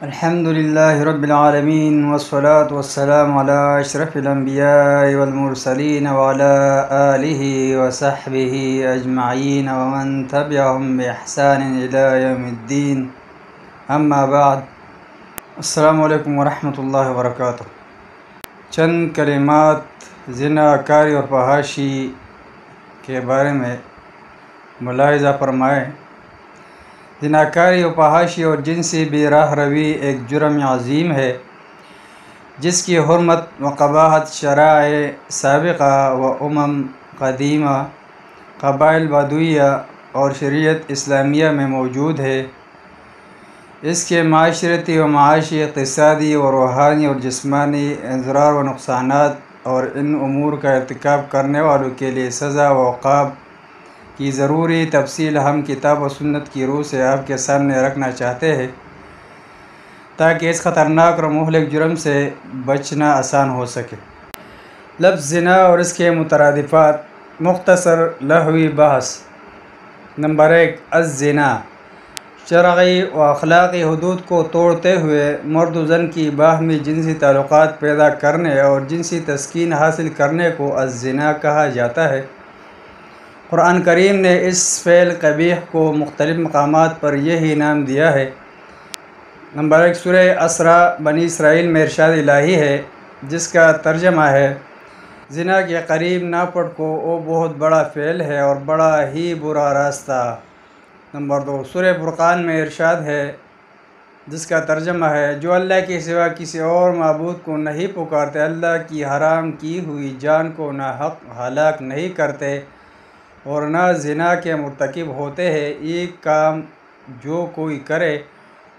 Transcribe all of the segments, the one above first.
الحمد لله رب العالمين والصلاة والسلام على أشرف الأنبياء والمرسلين وعلى آله وصحبه أجمعين ومن تبعهم بإحسان إلى يوم الدين أما بعد السلام علیکم ورحمۃ اللہ وبرکاتہ۔ چند کلمات زنا کاری اور فحاشی کے بارے میں ملاحظہ فرمائیں۔ زناکاری و فحاشی اور جنسی بے راہ روی ایک جرم عظیم ہے جس کی حرمت و قباحت شرائع سابقہ و قدیمہ، قبائل بدویہ اور شریعت اسلامیہ میں موجود ہے۔ اس کے معاشرتی و معاشی، اقتصادی و روحانی اور جسمانی اضرار و نقصانات اور ان امور کا ارتکاب کرنے والوں کے لیے سزا و عقاب کی ضروری تفصیل ہم کتاب و سنت کی روح سے آپ کے سامنے رکھنا چاہتے ہیں تاکہ اس خطرناک اور مہلک جرم سے بچنا آسان ہو سکے۔ لفظ زنا اور اس کے مترادفات، مختصر لغوی بحث۔ نمبر 1، الزنا شرعی و اخلاقی حدود کو توڑتے ہوئے مرد و زن کی باہمی جنسی تعلقات پیدا کرنے اور جنسی تسکین حاصل کرنے کو الزنا کہا جاتا ہے۔ قرآن کریم نے اس فعل قبیح کو مختلف مقامات پر یہی نام دیا ہے۔ نمبر 1، سورہ اسراء بنی اسرائیل میں ارشاد الہی ہے جس کا ترجمہ ہے: زنا کے قریب نہ پڑکو، وہ بہت بڑا فعل ہے اور بڑا ہی برا راستہ۔ نمبر 2، سورہ فرقان میں ارشاد ہے جس کا ترجمہ ہے: جو اللہ کے سوا کسی اور معبود کو نہیں پکارتے، اللہ کی حرام کی ہوئی جان کو ناحق ہلاک نہیں کرتے اور نہ زنا کے مرتکب ہوتے ہیں، یہ کام جو کوئی کرے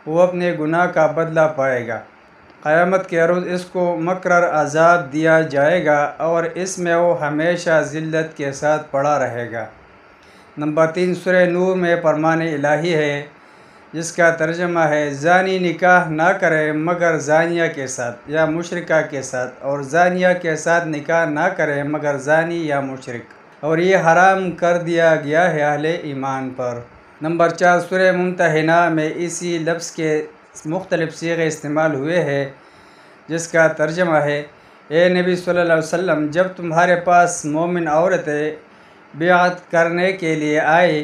وہ اپنے گناہ کا بدلہ پائے گا۔ قیامت کے روز اس کو مقرر عذاب دیا جائے گا اور اس میں وہ ہمیشہ ذلت کے ساتھ پڑا رہے گا۔ نمبر 3، سورہ نور میں فرمان الہی ہے جس کا ترجمہ ہے: زانی نکاح نہ کرے مگر زانیہ کے ساتھ یا مشرکہ کے ساتھ، اور زانیہ کے ساتھ نکاح نہ کرے مگر زانی یا مشرک، اور یہ حرام کر دیا گیا ہے اہل ایمان پر۔ نمبر 4، سورہ ممتحنہ میں اسی لفظ کے مختلف صیغے استعمال ہوئے ہیں جس کا ترجمہ ہے: اے نبی صلی اللہ علیہ وسلم، جب تمہارے پاس مومن عورتیں بیعت کرنے کے لیے آئے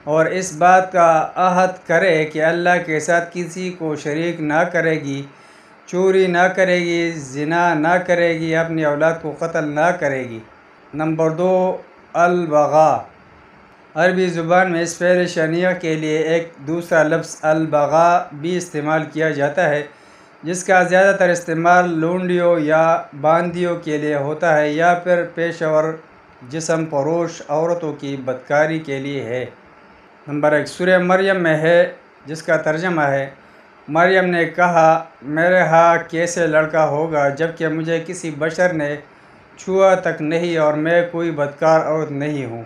اور اس بات کا عہد کرے کہ اللہ کے ساتھ کسی کو شریک نہ کرے گی، چوری نہ کرے گی، زنا نہ کرے گی، اپنی اولاد کو قتل نہ کرے گی۔ نمبر 2، البغاء عربی زبان میں اس فعل شنیع کے لیے ایک دوسرا لفظ البغاء بھی استعمال کیا جاتا ہے جس کا زیادہ تر استعمال لونڈیوں یا باندیوں کے لیے ہوتا ہے یا پھر پیشہ ور جسم فروش عورتوں کی بدکاری کے لیے ہے۔ نمبر 1، سورہ مریم میں ہے جس کا ترجمہ ہے: مریم نے کہا میرے ہاں کیسے لڑکا ہوگا جبکہ مجھے کسی بشر نے چھوا تک نہیں اور میں کوئی بدکار عورت نہیں ہوں۔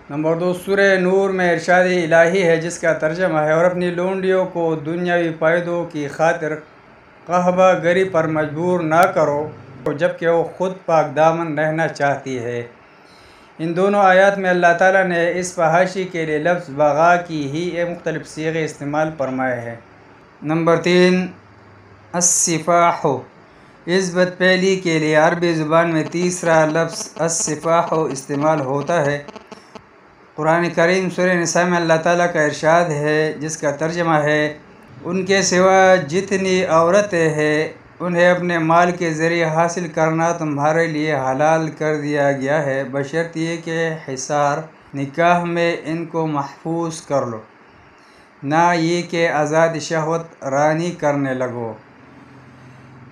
نمبر 2، سورہ نور میں ارشاد الہی ہے جس کا ترجمہ ہے: اور اپنی لونڈیوں کو دنیاوی فائدوں کی خاطر قحبہ گری پر مجبور نہ کرو جبکہ وہ خود پاک دامن رہنا چاہتی ہے۔ ان دونوں آیات میں اللہ تعالیٰ نے اس فحاشی کے لیے لفظ بغاء کی ہی مختلف صیغے استعمال فرمائے ہیں۔ نمبر 3، السفاح اس بد پہلی کے لیے عربی زبان میں تیسرا لفظ السفاح استعمال ہوتا ہے۔ قرآن کریم سورہ نساء میں اللہ تعالیٰ کا ارشاد ہے جس کا ترجمہ ہے: ان کے سوا جتنی عورتیں ہیں انہیں اپنے مال کے ذریعے حاصل کرنا تمہارے لیے حلال کر دیا گیا ہے، بشرط یہ کہ حصار نکاح میں ان کو محفوظ کر لو، نہ یہ کہ آزاد شہوت رانی کرنے لگو۔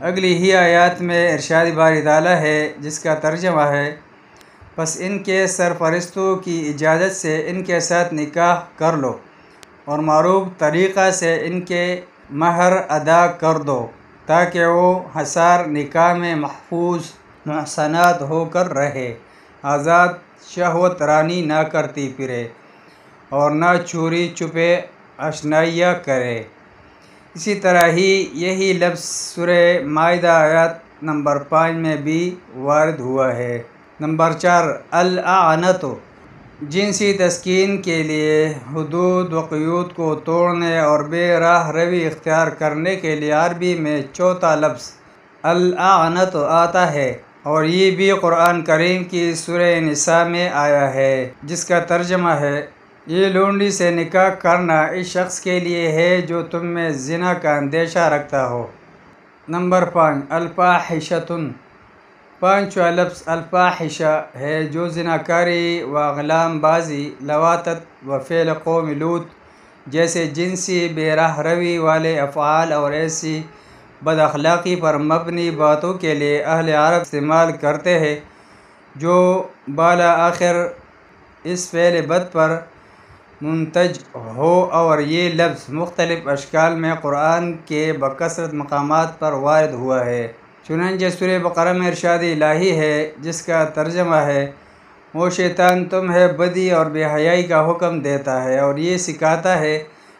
اگلی ہی آیات میں ارشاد باری تعالیٰ ہے جس کا ترجمہ ہے: پس ان کے سرپرستوں کی اجازت سے ان کے ساتھ نکاح کر لو اور معروف طریقہ سے ان کے مہر ادا کر دو تاکہ وہ حصار نکاح میں محفوظ محصنات ہو کر رہے، آزاد شہوت رانی نہ کرتی پھرے اور نہ چوری چھپے اشنائیاں کرے۔ اسی طرح ہی یہی لفظ سورہ مائدہ آیت نمبر 5 میں بھی وارد ہوا ہے۔ نمبر 4، اللعنت جنسی تسکین کے لیے حدود و قیود کو توڑنے اور بے راہ روی اختیار کرنے کے لیے عربی میں چوتھا لفظ اللعنت آتا ہے، اور یہ بھی قرآن کریم کی سورہ نساء میں آیا ہے، جس کا ترجمہ ہے یہ لونڈی سے نکاح کرنا اس شخص کے لیے ہے جو تم میں زنا کا اندیشہ رکھتا ہو۔ نمبر 5 الفاحشۃ۔ پانچواں لفظ الفاحشہ ہے جو زناکاری و غلام بازی، لواطت و فعل قوم لوط جیسے جنسی بے راہ روی والے افعال اور ایسی بد اخلاقی پر مبنی باتوں کے لیے اہل عرب استعمال کرتے ہیں جو بالآخر اس فعل بد پر منتج ہو، اور یہ لفظ مختلف اشکال میں قرآن کے بکثرت مقامات پر وارد ہوا ہے۔ چنانچہ سورہ بقرہ میں ارشاد الہی ہے جس کا ترجمہ ہے وہ شیطان تمہیں بدی اور بے حیائی کا حکم دیتا ہے اور یہ سکھاتا ہے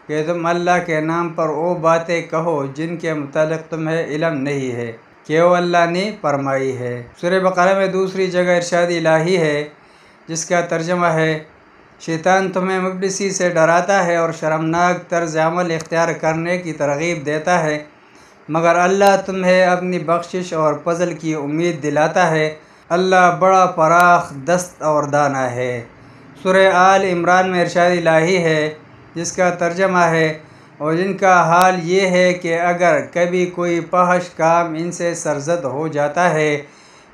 کہ تم اللہ کے نام پر وہ باتیں کہو جن کے متعلق تمہیں علم نہیں ہے کہ وہ اللہ نے فرمائی ہے۔ سورہ بقرہ میں دوسری جگہ ارشاد الہی ہے جس کا ترجمہ ہے شیطان تمہیں مفلسی سے ڈراتا ہے اور شرمناک طرز عمل اختیار کرنے کی ترغیب دیتا ہے، مگر اللہ تمہیں اپنی بخشش اور فضل کی امید دلاتا ہے، اللہ بڑا فراخ دست اور دانا ہے۔ سورہ آل عمران میں ارشاد الہی ہے جس کا ترجمہ ہے اور جن کا حال یہ ہے کہ اگر کبھی کوئی فحش کام ان سے سرزد ہو جاتا ہے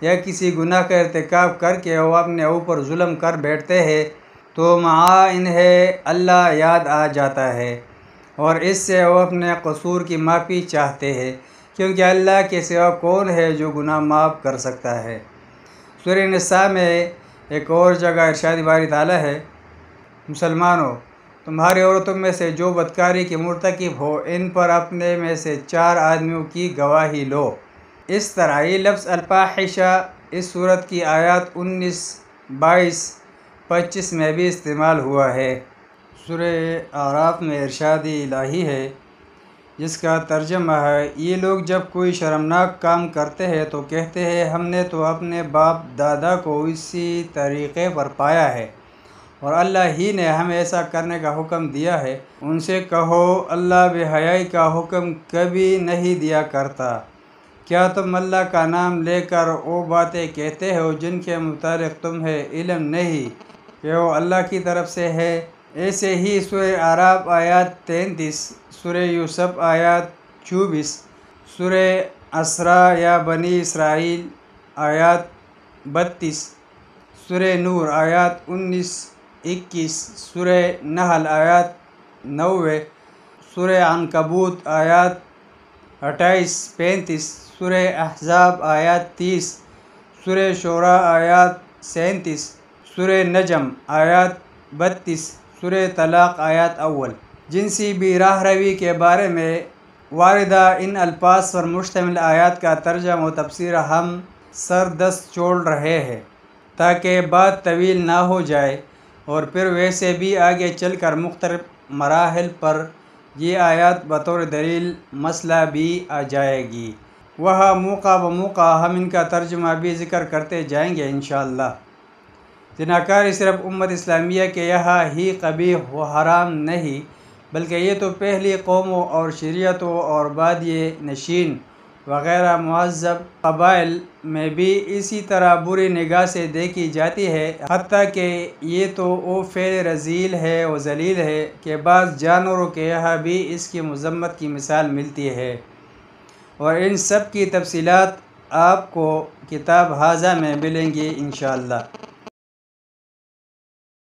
یا کسی گناہ کا ارتکاب کر کے وہ اپنے اوپر ظلم کر بیٹھتے ہیں تو انہیں اللہ یاد آ جاتا ہے اور اس سے وہ اپنے قصور کی معافی چاہتے ہیں، کیونکہ اللہ کے سوا کون ہے جو گناہ معاف کر سکتا ہے۔ سورہ نساء میں ایک اور جگہ ارشاد باری تعالیٰ ہے مسلمانوں تمہاری عورتوں میں سے جو بدکاری کی مرتکب ہو ان پر اپنے میں سے 4 آدمیوں کی گواہی لو۔ اس طرح یہ لفظ الفاحشہ اس سورت کی آیات 19، 22، 25 میں بھی استعمال ہوا ہے۔ سورہ اعراف میں ارشاد الہی ہے جس کا ترجمہ ہے یہ لوگ جب کوئی شرمناک کام کرتے ہیں تو کہتے ہیں ہم نے تو اپنے باپ دادا کو اسی طریقے پر پایا ہے اور اللہ ہی نے ہمیں ایسا کرنے کا حکم دیا ہے۔ ان سے کہو اللہ بے حیائی کا حکم کبھی نہیں دیا کرتا، کیا تم اللہ کا نام لے کر وہ باتیں کہتے ہو جن کے متعلق تمہیں علم نہیں کہ وہ اللہ کی طرف سے ہے؟ ایسے ہی سورہ اعراف آیات 33، سورہ یوسف آیات 24، سورہ اسراء یا بنی اسرائیل آیات 32، سورہ نور آیات 19، 21، سورہ نحل آیات 90، سورہ عنکبوت آیات 28، 35، سورہ احزاب آیات 30، سورہ شعراء آیات 37، سورہ نجم آیات 32، سورہ طلاق آیات اول۔ جنسی بے راہ روی کے بارے میں واردہ ان الفاظ پر مشتمل آیات کا ترجمہ و تفسیر ہم سر دست چھوڑ رہے ہیں تاکہ بات طویل نہ ہو جائے، اور پھر ویسے بھی آگے چل کر مختلف مراحل پر یہ آیات بطور دلیل مسئلہ بھی آ جائے گی، وہاں موقع بموقع ہم ان کا ترجمہ بھی ذکر کرتے جائیں گے انشاءاللہ۔ زناکاری صرف امت اسلامیہ کے یہاں ہی قبیح و حرام نہیں بلکہ یہ تو پہلی قوموں اور شریعتوں اور بادیہ نشین وغیرہ مہذب قبائل میں بھی اسی طرح بری نگاہ سے دیکھی جاتی ہے، حتیٰ کہ یہ تو وہ فعل رذیل ہے و ذلیل ہے کہ بعض جانوروں کے یہاں بھی اس کی مذمت کی مثال ملتی ہے، اور ان سب کی تفصیلات آپ کو کتاب ھذا میں ملیں گی انشاءاللہ۔